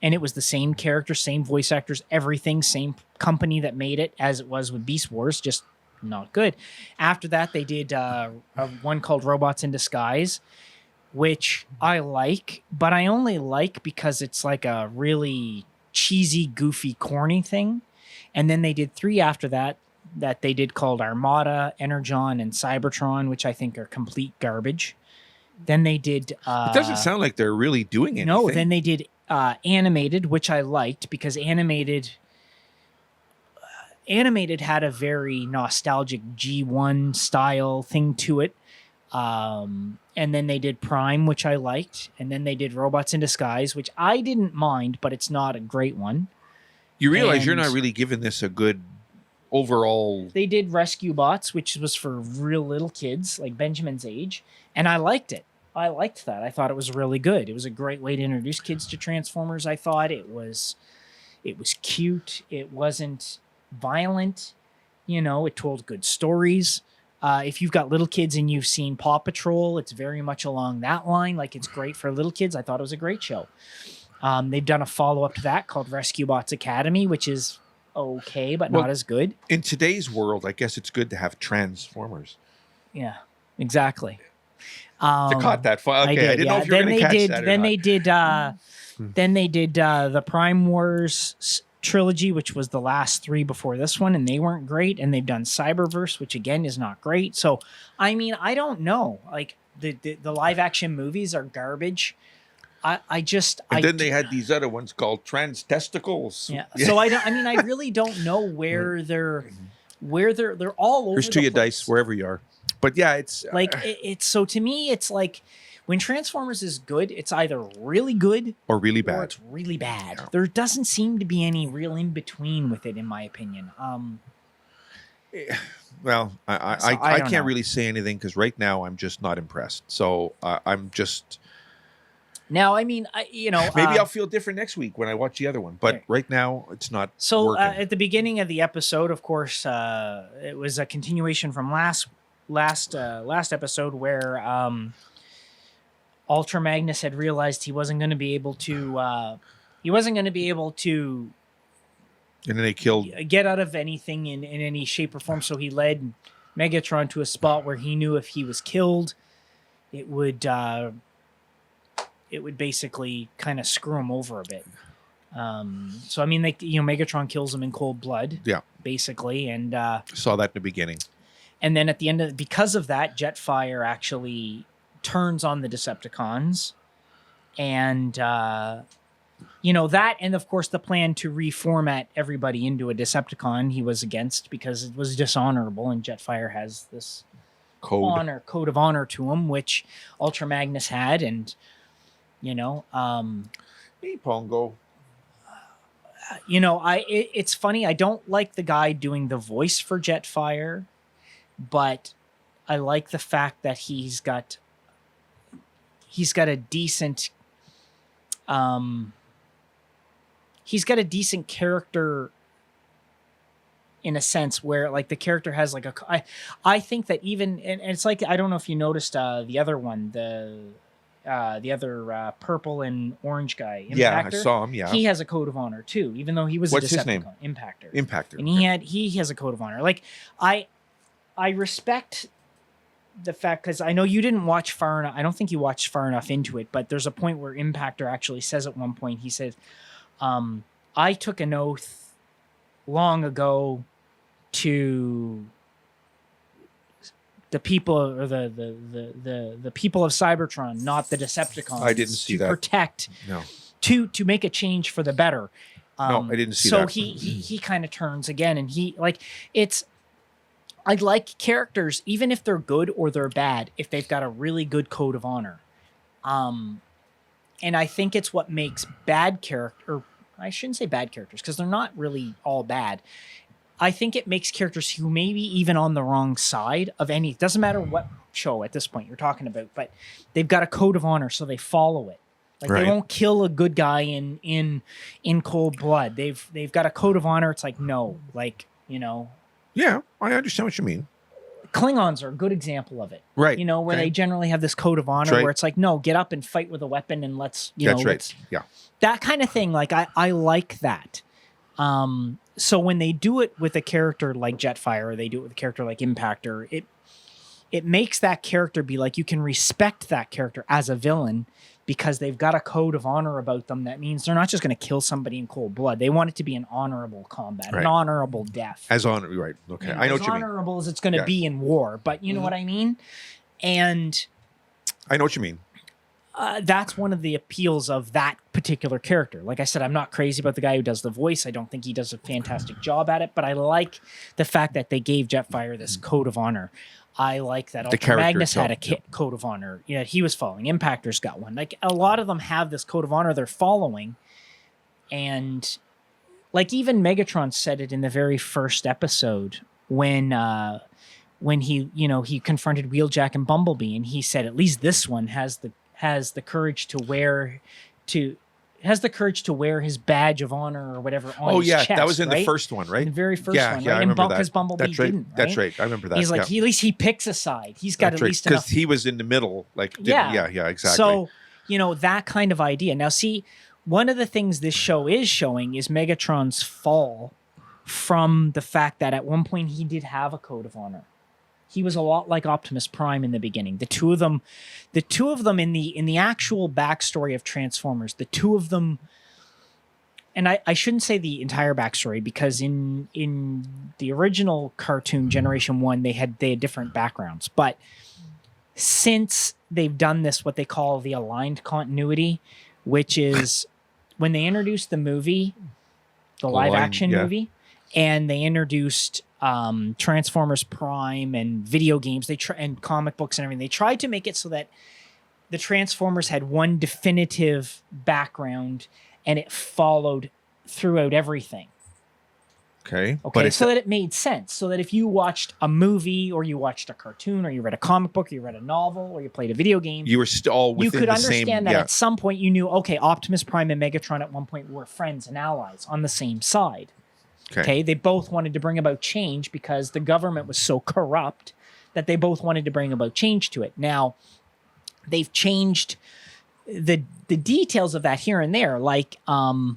And it was the same character, same voice actors, everything, same company that made it as it was with Beast Wars, just not good. After that, they did one called Robots in Disguise, which I like, but I only like because it's like a really cheesy, goofy, corny thing. And then they did 3 after that they did called Armada, Energon, and Cybertron, which I think are complete garbage. Then they did... it doesn't sound like they're really doing anything. No, then they did Animated, which I liked because Animated had a very nostalgic G1 style thing to it. And then they did Prime, which I liked. And then they did Robots in Disguise, which I didn't mind, but it's not a great one. You realize you're and- not really giving this a good overall. They did Rescue Bots, which was for real little kids, like Benjamin's age. And I liked it. I liked that. I thought it was really good. It was a great way to introduce kids to Transformers. I thought it was cute. It wasn't violent. You know, it told good stories. If you've got little kids and you've seen Paw Patrol, it's very much along that line. Like, it's great for little kids. I thought it was a great show. They've done a follow-up to that called Rescue Bots Academy, which is okay, but Well, not as good. In today's world, I guess it's good to have Transformers. Yeah, exactly. I caught that. Okay, I didn't know if you were going to catch that or Then not. they did. Then they did the Prime Wars trilogy, which was the last 3 before this one, and they weren't great. And they've done Cyberverse, which again is not great. So, I mean, I don't know. Like, the live action movies are garbage. And then they had these other ones called Trans Testicles. Yeah. So I really don't know where they're all over. Here's to the your place. dice wherever you are. But yeah, it's Like, it's so to me, it's like when Transformers is good, it's either really good or really or bad. it's really bad. Yeah. There doesn't seem to be any real in between with it, in my opinion. Well, So I I don't can't know. really say anything because right now I'm just not impressed. So I'm just Now, I mean, maybe I'll feel different next week when I watch the other one. But right now it's not So working. at the beginning of the episode, of course, it was a continuation from last episode where Ultra Magnus had realized he wasn't going to be able to And then they killed. get out of anything in any shape or form. So he led Megatron to a spot where he knew if he was killed, it would basically kind of screw him over a bit. So I mean, Megatron kills him in cold blood. Yeah. Basically, and Saw that in the beginning. and then at the end because of that, Jetfire actually turns on the Decepticons, and that, and of course the plan to reformat everybody into a Decepticon he was against because it was dishonorable, and Jetfire has this code of honor to him, which Ultra Magnus had, and Hey, Pongo. it's funny. I don't like the guy doing the voice for Jetfire, but I like the fact that he's got he's got a decent character in a sense where like the character has like I think that even and it's like I don't know if you noticed the other one, the other purple and orange guy, Impactor. Yeah, I saw him. Yeah, he has a code of honor too, even though he was What's a his name? Decepticon. Impactor. Impactor. And he has a code of honor. Like I respect the fact, because I know you didn't watch far enough. I don't think you watched far enough into it, but there's a point where Impactor actually says at one point, he says, I took an oath long ago to the people, or the people of Cybertron, not the Decepticons. I didn't see to that. Protect, No. to make a change for the better. No, I didn't see so that. So he kind of turns again, and he like it's. I like characters, even if they're good or they're bad, if they've got a really good code of honor. And I think it's what makes bad character. I shouldn't say bad characters because they're not really all bad. I think it makes characters who maybe even on the wrong side of any, it doesn't matter what show at this point you're talking about, but they've got a code of honor, so they follow it. Like Right. They won't kill a good guy in cold blood. They've got a code of honor. It's like, no, like, you know. Yeah, I understand what you mean. Klingons are a good example of it. Right. You know, where Okay. they generally have this code of honor That's right. where it's like, no, get up and fight with a weapon and let's, you That's know, right. let's, Yeah. that kind of thing. Like I like that. So when they do it with a character like Jetfire, or they do it with a character like Impactor, it makes that character be like, you can respect that character as a villain because they've got a code of honor about them. That means they're not just going to kill somebody in cold blood. They want it to be an honorable combat, Right. an honorable death. As on right. Okay. You know, I know as what you mean. honorable as it's going to Yes. be in war, but you know what I mean? And I know what you mean. that's one of the appeals of that particular character. Like I said, I'm not crazy about the guy who does the voice. I don't think he does a fantastic job at it, but I like the fact that they gave Jetfire this code of honor. I like that The Ultra character Magnus had a itself, code of honor. You know, he was following. Impactor's got one. Like a lot of them have this code of honor they're following. And like even Megatron said it in the very first episode when he, you know, he confronted Wheeljack and Bumblebee, and he said, at least this one has the courage to wear his badge of honor or whatever on his chest, that was in right? the first one, right? In the very first Yeah, one, yeah, right? I remember that. Because Bumblebee That's right. didn't, right? That's right. I remember that. He's like, yeah. at least he picks a side. He's got That's at right. least enough. Because he was in the middle, like Yeah. yeah, exactly. So, you know, that kind of idea. Now, see, one of the things this show is showing is Megatron's fall from the fact that at one point he did have a code of honor. He was a lot like Optimus Prime in the beginning. The two of them in the actual backstory of Transformers, the two of them, and I shouldn't say the entire backstory because in the original cartoon Generation 1, they had different backgrounds. But since they've done this, what they call the aligned continuity, which is when they introduced the movie, the live action movie, and they introduced Transformers Prime and video games, and comic books and everything. They tried to make it so that the Transformers had one definitive background and it followed throughout everything. Okay. Okay, But so that it made sense. So that if you watched a movie or you watched a cartoon or you read a comic book or you read a novel or you played a video game, you were still all you within could the understand same. that Yeah. at some point you knew, okay, Optimus Prime and Megatron at one point were friends and allies on the same side. Okay, they both wanted to bring about change because the government was so corrupt that they both wanted to bring about change to it. Now, they've changed the details of that here and there, like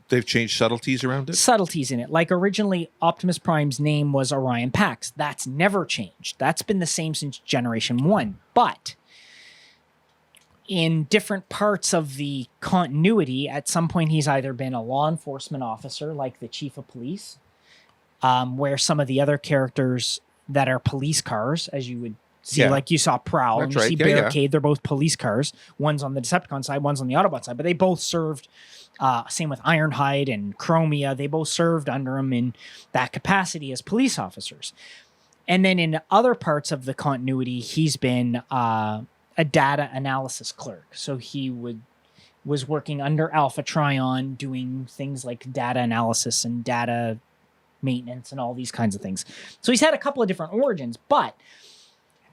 They've changed subtleties around it. subtleties in it. Like originally, Optimus Prime's name was Orion Pax. That's never changed. That's been the same since Generation 1. But in different parts of the continuity, at some point he's either been a law enforcement officer, like the chief of police, where some of the other characters that are police cars, as you would see, Yeah. like you saw Prowl, That's and you right. see Yeah, yeah. Barricade, they're both police cars. One's on the Decepticon side, one's on the Autobot side, but they both served, same with Ironhide and Chromia, they both served under him in that capacity as police officers. And then in other parts of the continuity, he's been a data analysis clerk. So he was working under Alpha Trion, doing things like data analysis and data maintenance and all these kinds of things. So he's had a couple of different origins, but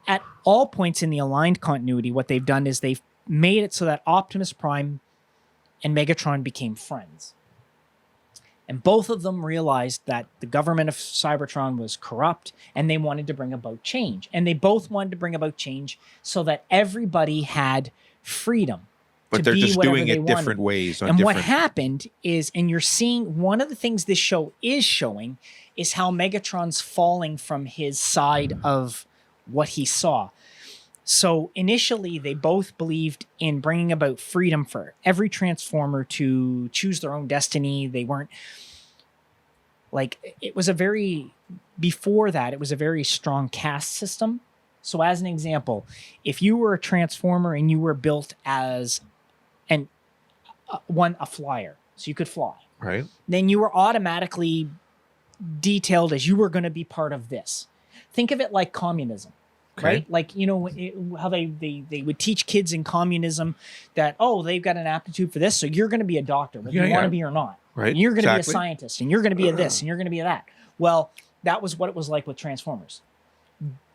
at all points in the aligned continuity, what they've done is they've made it so that Optimus Prime and Megatron became friends. And both of them realized that the government of Cybertron was corrupt and they wanted to bring about change. And they both wanted to bring about change so that everybody had freedom. But they're just doing it different ways. And what happened is, and you're seeing one of the things this show is showing is how Megatron's falling from his side of what he saw. So initially, they both believed in bringing about freedom for every Transformer to choose their own destiny. They weren't like, it was a very, before that, it was a very strong caste system. So as an example, if you were a Transformer and you were built as a flyer, so you could fly, right? Then you were automatically detailed as you were going to be part of this. Think of it like communism. Okay. Right? Like, you know, how they would teach kids in communism that, oh, they've got an aptitude for this, so you're going to be a doctor, whether you want to be or not. Right. And you're going to be a scientist, and you're going to be a this, and you're going to be a that. Well, that was what it was like with Transformers.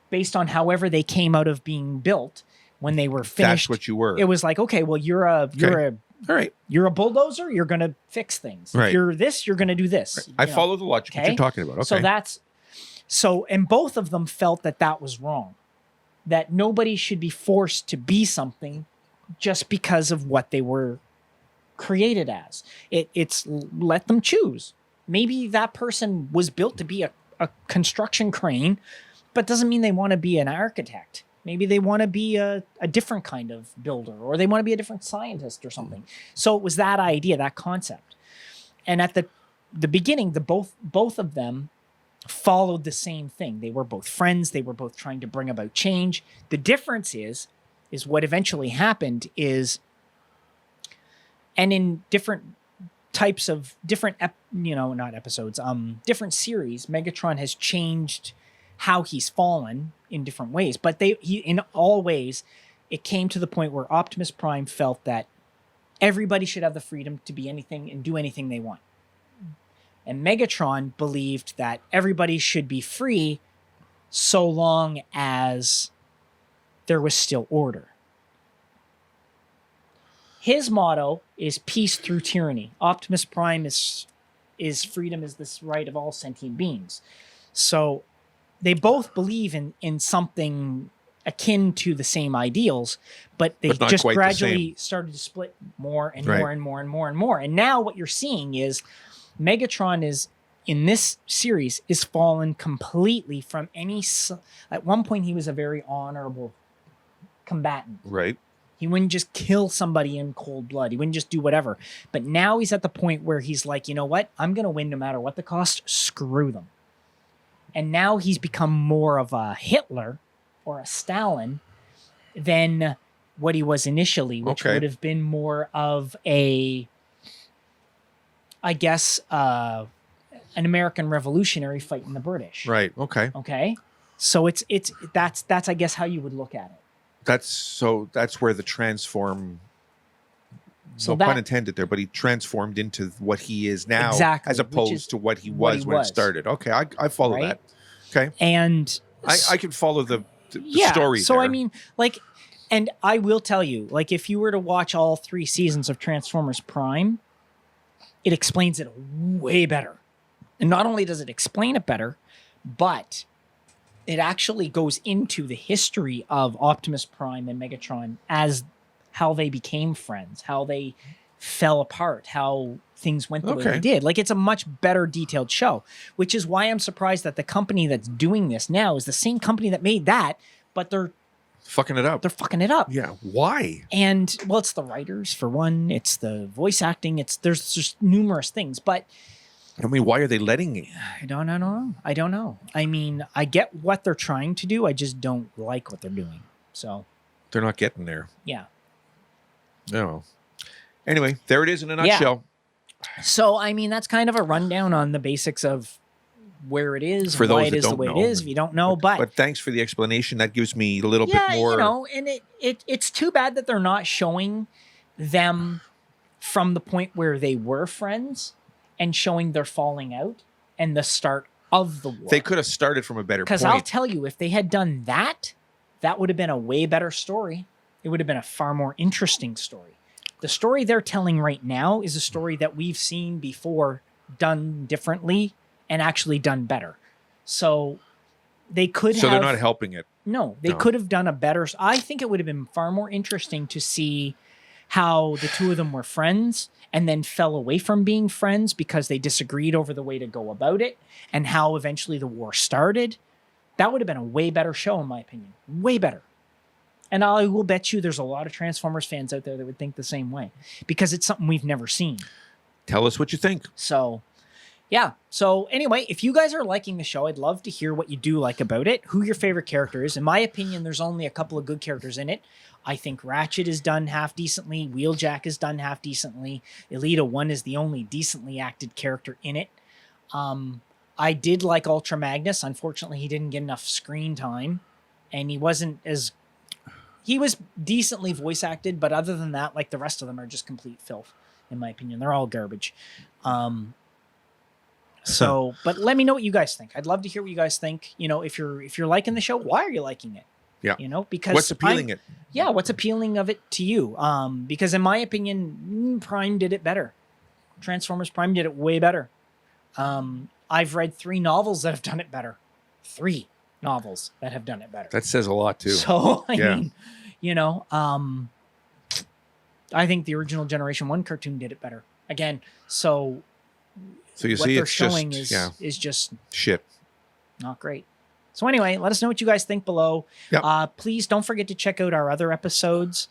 Based on however they came out of being built, when they were finished, that's what you were. It was like, okay, well, you're a bulldozer, you're going to fix things. Right. If you're this, you're going to do this. Right. I follow the logic that you're talking about. Okay. And both of them felt that was wrong. That nobody should be forced to be something just because of what they were created as. It's let them choose. Maybe that person was built to be a construction crane, but doesn't mean they want to be an architect. Maybe they want to be a different kind of builder, or they want to be a different scientist or something. So it was that idea, that concept. And at the beginning, both of them followed the same thing. They were both friends. They were both trying to bring about change. The difference is what eventually happened is, and in different types of different, not episodes, different series, Megatron has changed how he's fallen in different ways. But in all ways, it came to the point where Optimus Prime felt that everybody should have the freedom to be anything and do anything they want. And Megatron believed that everybody should be free so long as there was still order. His motto is peace through tyranny. Optimus Prime is freedom is this right of all sentient beings. So they both believe in something akin to the same ideals, but they just gradually started to split more and more and more and more and more. And now what you're seeing is Megatron is, in this series, is fallen completely from any... At one point, he was a very honorable combatant. Right. He wouldn't just kill somebody in cold blood. He wouldn't just do whatever. But now he's at the point where he's like, you know what? I'm going to win no matter what the cost. Screw them. And now he's become more of a Hitler or a Stalin than what he was initially, which would have been more of a... I guess, an American revolutionary fighting the British. Right. Okay. Okay. So that's I guess how you would look at it. That's where the transform. So no pun intended there, but he transformed into what he is now, as opposed to what he was when it started. Okay, I follow that. Okay, and I can follow the story. So there. I mean, like, and I will tell you, like, if you were to watch all 3 seasons of Transformers Prime, it explains it way better. And not only does it explain it better, but it actually goes into the history of Optimus Prime and Megatron as how they became friends, how they fell apart, how things went the way they did. Like, it's a much better detailed show, which is why I'm surprised that the company that's doing this now is the same company that made that, but they're fucking it up. They're fucking it up. Yeah. Why? And well, it's the writers for one. It's the voice acting. There's just numerous things. But I mean, why are they letting it? I don't know. I mean, I get what they're trying to do. I just don't like what they're doing. So they're not getting there. Yeah. No. Anyway, there it is in a nutshell. Yeah. So I mean, that's kind of a rundown on the basics of where it is, for why those it that is don't the way know. it is. If you don't know, but thanks for the explanation. That gives me a little bit more. You know, and it's too bad that they're not showing them from the point where they were friends and showing their falling out and the start of the war. They could have started from a better point. Because I'll tell you, if they had done that, that would have been a way better story. It would have been a far more interesting story. The story they're telling right now is a story that we've seen before done differently and actually done better. So they could So have... they're not helping it. No, they could have done a better... I think it would have been far more interesting to see how the two of them were friends and then fell away from being friends because they disagreed over the way to go about it, and how eventually the war started. That would have been a way better show, in my opinion. Way better. And I will bet you there's a lot of Transformers fans out there that would think the same way, because it's something we've never seen. Tell us what you think. So, yeah. So anyway, if you guys are liking the show, I'd love to hear what you do like about it, who your favorite character is. In my opinion, there's only a couple of good characters in it. I think Ratchet is done half decently. Wheeljack is done half decently. Elita 1 is the only decently acted character in it. I did like Ultra Magnus. Unfortunately, he didn't get enough screen time, and he wasn't as... He was decently voice acted, but other than that, like, the rest of them are just complete filth, in my opinion. They're all garbage. But let me know what you guys think. I'd love to hear what you guys think. You know, if you're liking the show, why are you liking it? Yeah. You know, because what's appealing it? Yeah, what's appealing of it to you? Because in my opinion, Prime did it better. Transformers Prime did it way better. I've read 3 novels that have done it better. 3 novels that have done it better. That says a lot too. So I mean, you know, I think the original Generation 1 cartoon did it better. Again, so you what see, they're it's showing just, is just shit. not great. So anyway, let us know what you guys think below. Yep. Please don't forget to check out our other episodes.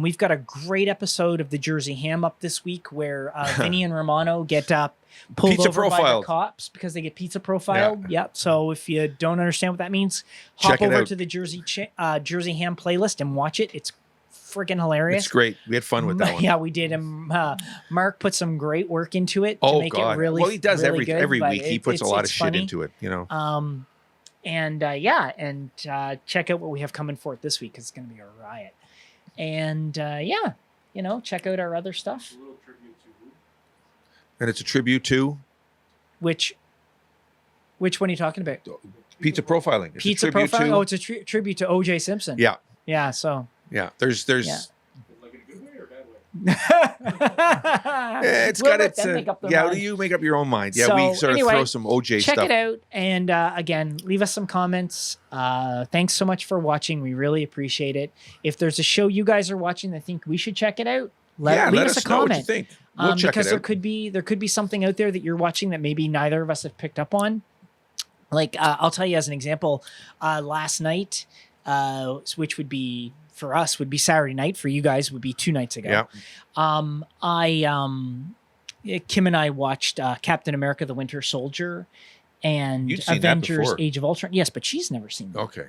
We've got a great episode of the Jersey Ham up this week where Vinny and Romano get pulled Pizza over by profiled. the cops because they get pizza profiled. Yeah. So if you don't understand what that means, hop Check it over out. to the Jersey Ham playlist and watch it. It's freaking hilarious. It's great. We had fun with that one. Yeah, we did. Mark put some great work into it to Oh make God. it really. Well, he does really good, every but week. He puts a lot of shit funny. into it. You know. Check out what we have coming for it this week because it's going to be a riot. And you know, check out our other stuff. A little tribute to who? And it's a tribute to Which one are you talking about? pizza profiling. It's a Pizza tribute profiling. to- Oh, it's a tribute to O.J. Simpson. Yeah. Yeah. So. Yeah. There's. Yeah. Like in a good way or a bad way? It's We'll got let its. them make up their Yeah. mind. You make up your own mind. Yeah. So, We sort of anyway, throw some OJ Check stuff. it out, and again, leave us some comments. Thanks so much for watching. We really appreciate it. If there's a show you guys are watching that think we should check it out, leave us a know comment. what you think. We'll check because it there out. could be something out there that you're watching that maybe neither of us have picked up on. Like I'll tell you as an example, last night, which would be for us would be Saturday night, for you guys would be 2 nights ago. Yeah. Kim and I watched Captain America: The Winter Soldier and You'd seen that Avengers: before. Age of Ultron. Yes, but she's never seen that. Okay.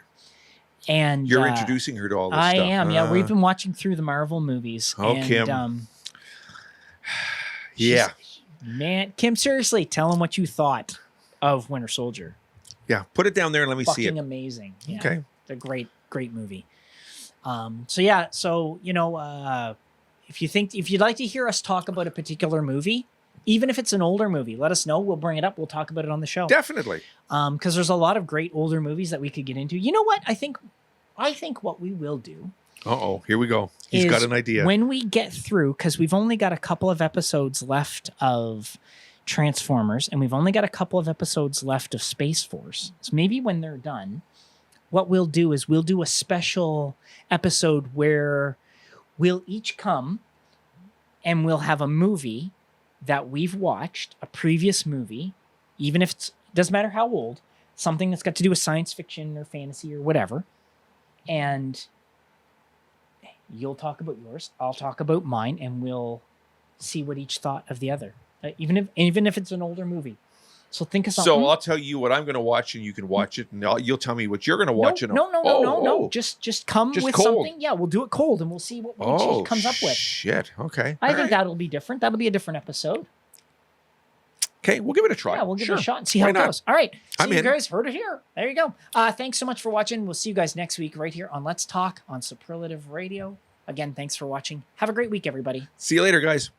And You're introducing her to all this I stuff. am. Yeah, we've been watching through the Marvel movies. Oh, and, Kim. she's- Man, Kim, seriously, tell them what you thought of Winter Soldier. Yeah. Put it down there and let me see Fucking it. amazing. Yeah, Okay. it's a great movie. So you know, if you'd like to hear us talk about a particular movie, even if it's an older movie, let us know. We'll bring it up. We'll talk about it on the show. Definitely. Because there's a lot of great older movies that we could get into. You know what? I think what we will do. Uh-oh. Here we go. He's is got an idea. When we get through, because we've only got a couple of episodes left of Transformers, and we've only got a couple of episodes left of Space Force. So maybe when they're done, what we'll do is we'll do a special episode where we'll each come and we'll have a movie that we've watched, a previous movie, even if it doesn't matter how old, something that's got to do with science fiction or fantasy or whatever. And you'll talk about yours, I'll talk about mine, and we'll see what each thought of the other, even if it's an older movie. So think of something. So I'll tell you what I'm going to watch, and you can watch it, and you'll tell me what you're going to watch. No. Just come Just with cold. something. Yeah, we'll do it cold, and we'll see what each comes up with. Shit. Okay. I think that'll be different. That'll be a different episode. Okay, we'll give it a try. Yeah, we'll give Sure. it a shot and see Why how it not? goes. All right. I'm So you in. guys heard it here. There you go. Thanks so much for watching. We'll see you guys next week right here on Let's Talk on Superlative Radio. Again, thanks for watching. Have a great week, everybody. See you later, guys.